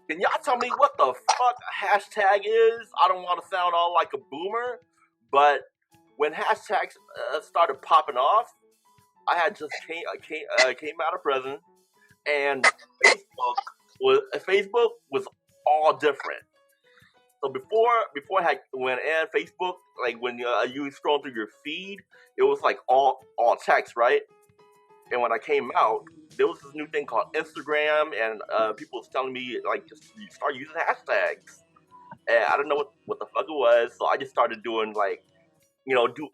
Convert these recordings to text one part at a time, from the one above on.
Can y'all tell me what the fuck a hashtag is? I don't want to sound all like a boomer, but when hashtags started popping off, I had just came out of prison, and Facebook was all different. So before I had when and Facebook, like when you scroll through your feed, it was like all text, right? And when I came out, there was this new thing called Instagram, and people was telling me like just start using hashtags. And I don't know what the fuck it was, so I just started doing like do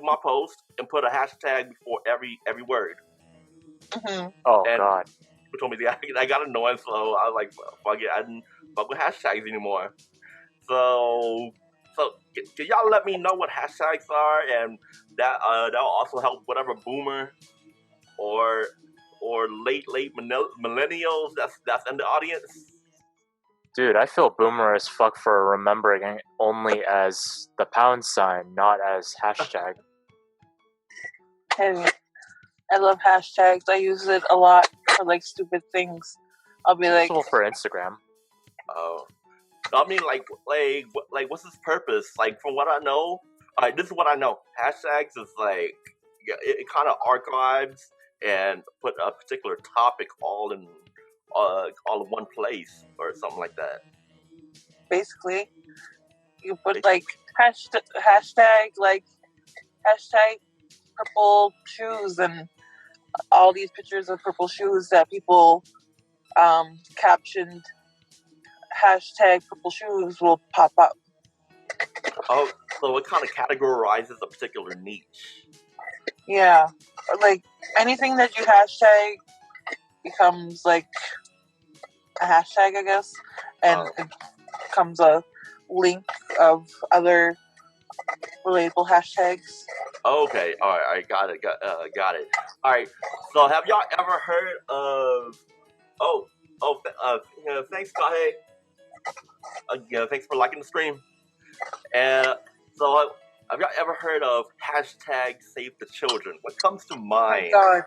my post and put a hashtag before every word. Mm-hmm. Oh and God! People told me I got annoying, so I was like, fuck it, I didn't fuck with hashtags anymore. So can y'all let me know what hashtags are, and that'll also help whatever boomer or late millennials that's in the audience. Dude, I feel boomer as fuck for remembering it only as the pound sign, not as hashtag. Heavy. I love hashtags. I use it a lot for like stupid things. I'll be like, Useful for Instagram. Oh, I mean, like what's its purpose? Like, from what I know, this is what I know. Hashtags is like, yeah, it kind of archives and put a particular topic all in one place or something like that. basically, you put like hashtag purple shoes and all these pictures of purple shoes that people captioned hashtag purple shoes will pop up. Oh, so it kind of categorizes a particular niche. Yeah, or like anything that you hashtag becomes like a hashtag, I guess, and it becomes a link of other relatable hashtags. Okay, all right, I got it. Got it. All right. So, have y'all ever heard of? Thanks, Kahe. Thanks for liking the stream. And so, have y'all ever heard of hashtag Save the Children? What comes to mind? Oh my God.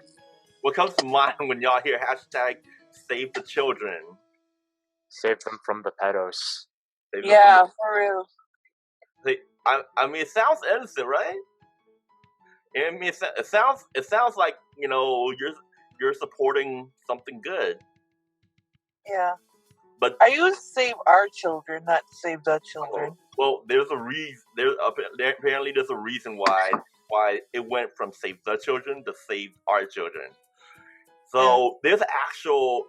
What comes to mind when y'all hear hashtag Save the Children? Save them from the pedos. Yeah, for real. I mean, it sounds innocent, right? I mean, it sounds like you're supporting something good. Yeah. But I use Save Our Children, not Save the Children. Well, there's a reason. Apparently there's a reason why it went from Save the Children to Save Our Children. So there's an actual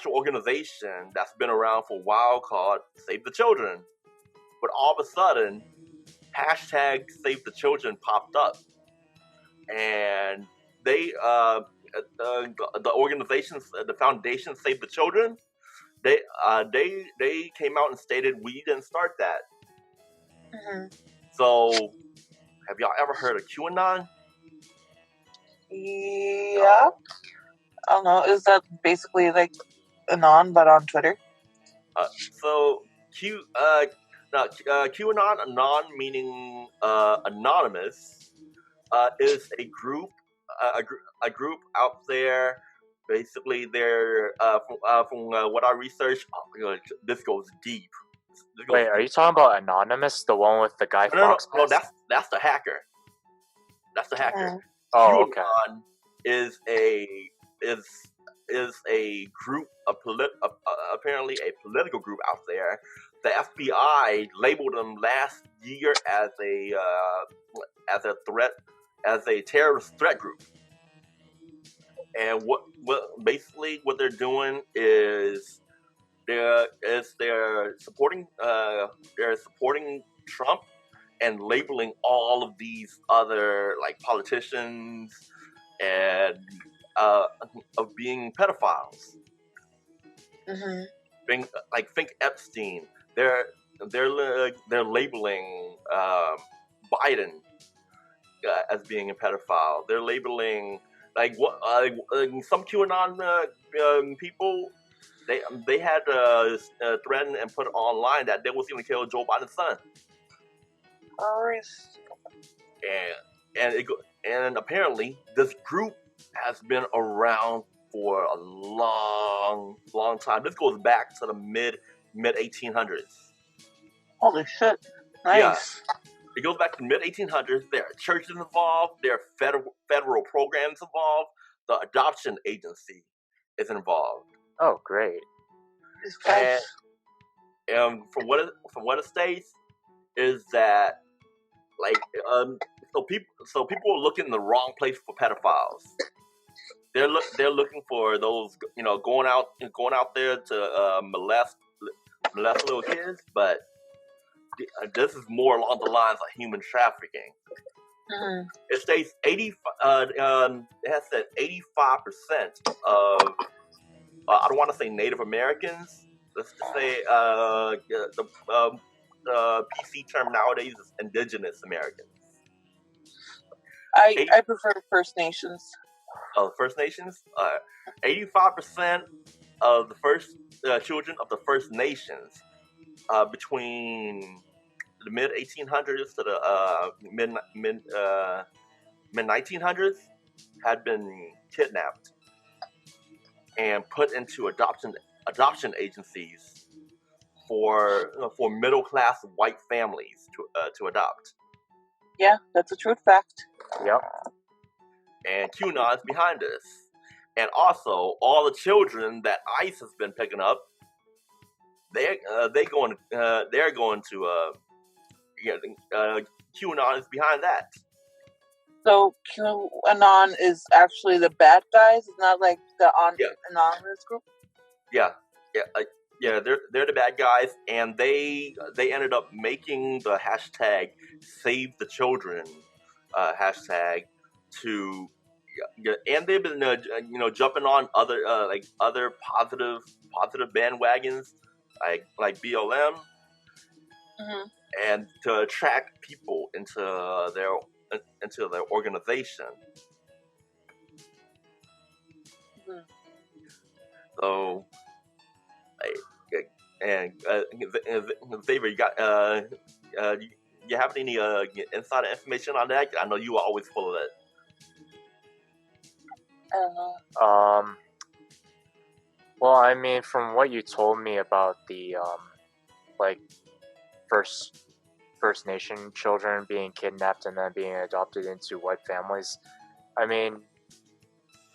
organization that's been around for a while called Save the Children. But all of a sudden, hashtag Save the Children popped up, and they the organizations, the foundation Save the Children, they came out and stated we didn't start that. Mm-hmm. So, have y'all ever heard of QAnon? Yeah. I don't know. Is that basically like Anon, but on Twitter? So QAnon, anon meaning anonymous, is a group out there. Basically, they're from what I researched. This goes deep. Wait, are you talking about Anonymous, the one with the Guy Fawkes? No, that's the hacker. That's the hacker. Mm-hmm. Oh, okay. QAnon is a group, apparently a political group out there. The FBI labeled them last year as a threat, as a terrorist threat group. And what basically what they're doing is they're supporting Trump and labeling all of these other like politicians and of being pedophiles. Mm-hmm. Think Epstein. They're labeling Biden as being a pedophile. They're labeling some QAnon people. They had threatened and put online that they was going to kill Joe Biden's son. And apparently this group has been around for a long time. This goes back to the mid 1800s. Holy shit! Nice. Yeah. It goes back to the mid 1800s. There are churches involved. There are federal programs involved. The adoption agency is involved. Oh, great! And from what it states is that so people are looking in the wrong place for pedophiles. They're looking for those going out there to molest little kids, but this is more along the lines of human trafficking. Mm-hmm. It states it has said 85% of I don't want to say Native Americans. Let's just say the PC term nowadays is Indigenous Americans. I prefer First Nations. First Nations. 85% of the first children of the First Nations between the mid 1800s to the mid 1900s had been kidnapped and put into adoption agencies for middle class white families to adopt. Yeah, that's a true fact. Yep. And QAnon is behind this. And also, all the children that ICE has been picking up, they're going to QAnon is behind that. So QAnon is actually the bad guys. It's not like the anonymous group. Yeah. They're the bad guys, and they ended up making the hashtag Save the Children hashtag to. And they've been, jumping on other positive bandwagons, like BLM, Mm-hmm. and to attract people into their organization. Mm-hmm. So, Xavier, you have any insider information on that? I know you are always full of it. I don't know. Well, I mean, from what you told me about the First Nation children being kidnapped and then being adopted into white families, I mean,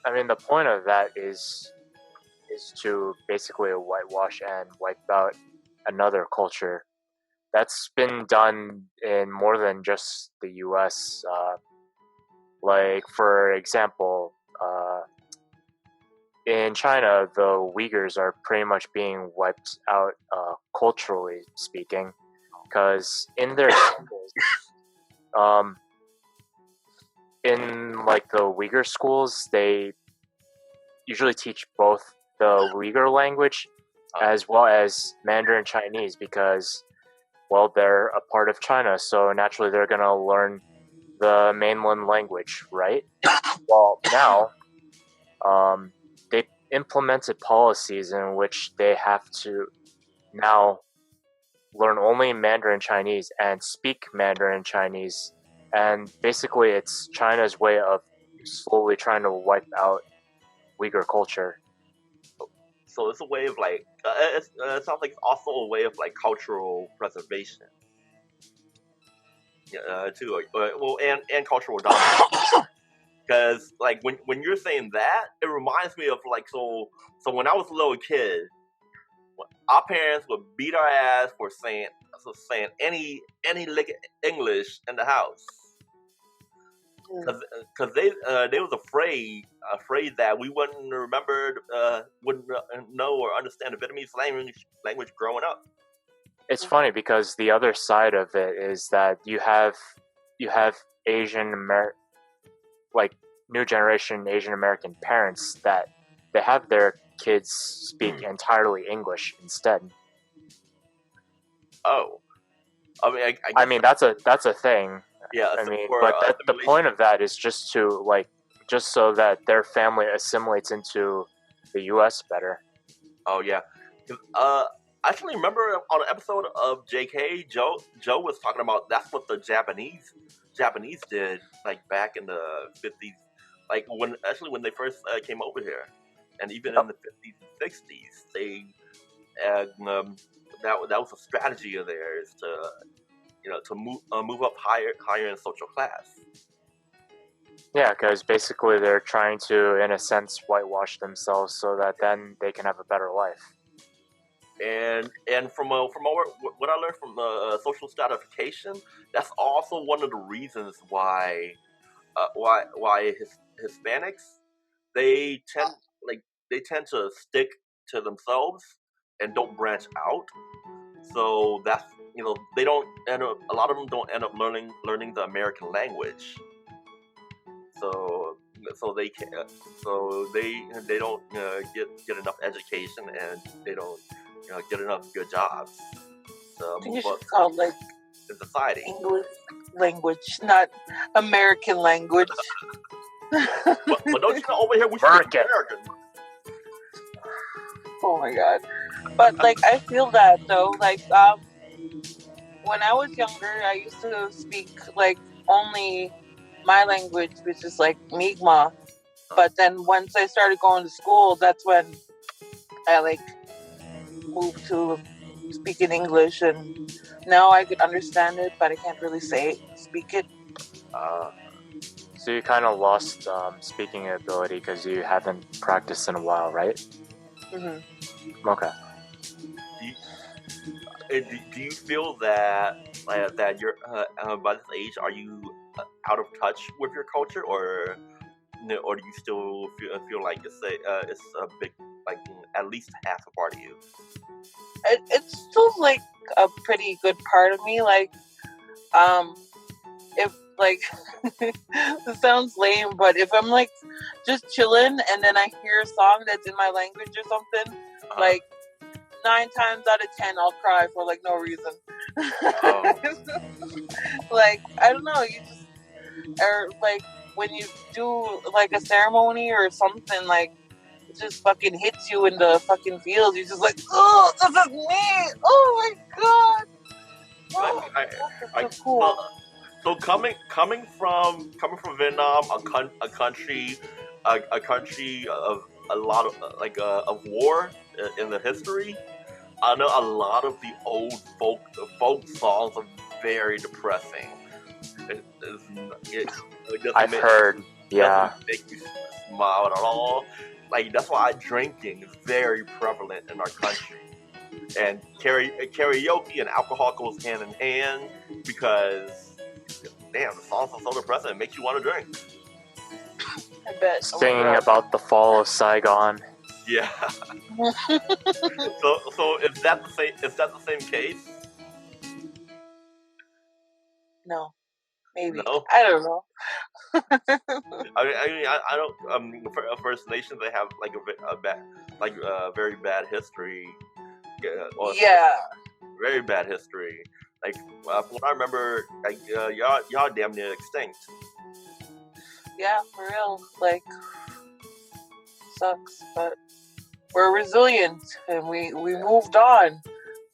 the point of that is to basically whitewash and wipe out another culture. That's been done in more than just the U.S. Like, for example, in China, the Uyghurs are pretty much being wiped out, culturally speaking, because in their schools, in like the Uyghur schools, they usually teach both the Uyghur language as well as Mandarin Chinese because, well, they're a part of China, so naturally they're gonna learn the mainland language, right? Well, now, they implemented policies in which they have to now learn only Mandarin Chinese and speak Mandarin Chinese, and basically it's China's way of slowly trying to wipe out Uyghur culture. So it's a way of it sounds like it's also a way of cultural preservation. Too. And cultural dominance. Because when you're saying that, it reminds me of so when I was a little kid, our parents would beat our ass for saying any lick English in the house. Because they was afraid that we wouldn't know or understand the Vietnamese language growing up. It's funny because the other side of it is that you have new generation Asian American parents that they have their kids speak entirely English instead. Oh, I mean that's a thing. Yeah, I mean, but the point of that is just to just so that their family assimilates into the U.S. better. Oh yeah, I actually remember on an episode of JK, Joe was talking about that's what the Japanese did back in the 50s, when they first came over here. and even in the 50s and 60s, that was a strategy of theirs to move up higher in social class. Yeah, because basically they're trying to, in a sense, whitewash themselves so that then they can have a better life. And from what I learned from social stratification, that's also one of the reasons why Hispanics they tend to stick to themselves and don't branch out. So that's they don't end up. A lot of them don't end up learning the American language. So they can they don't get enough education, and they don't get enough good jobs to You move should up call like in society. English language, not American language. But don't you know over here we speak American. American? Oh my god. But like I feel that though, like when I was younger I used to speak like only my language, which is like Mi'kmaq. But then once I started going to school, that's when I like moved to speaking English, and now I could understand it, but I can't really speak it. So you kind of lost speaking ability because you haven't practiced in a while, right? Mm-hmm. Okay. Do you feel that that you're by this age, are you out of touch with your culture, or do you still feel like it's a big, like, at least half a part of you? It's still like a pretty good part of me. Like, if like it sounds lame, but if I'm like just chilling and then I hear a song that's in my language or something, like 9 times out of 10 I'll cry for like no reason. Like I don't know, you just, or like when you do like a ceremony or something, like it just fucking hits you in the fucking feels. You're just like, oh, this is me. Oh my god. Oh, that's so cool. So coming from Vietnam, a country of a lot of of war in the history, I know a lot of the old folk songs are very depressing. I've heard, yeah. Doesn't make you smile at all. Like, that's why drinking is very prevalent in our country, and karaoke and alcohol goes hand in hand, because damn, the songs are so depressing, it makes you want to drink. I bet. Singing about the fall of Saigon. Yeah. So is that the same? Is that the same case? No, maybe. No. I don't know. I don't. First Nations, they have like a bad, very bad history. Yeah. Very bad history. Like, from what I remember, like y'all damn near extinct. Yeah, for real. Like, sucks, but we're resilient and we moved on.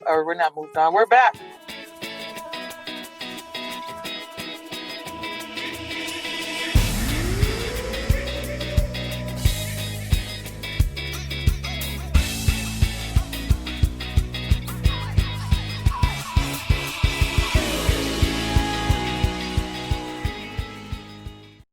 Or we're not moved on. We're back.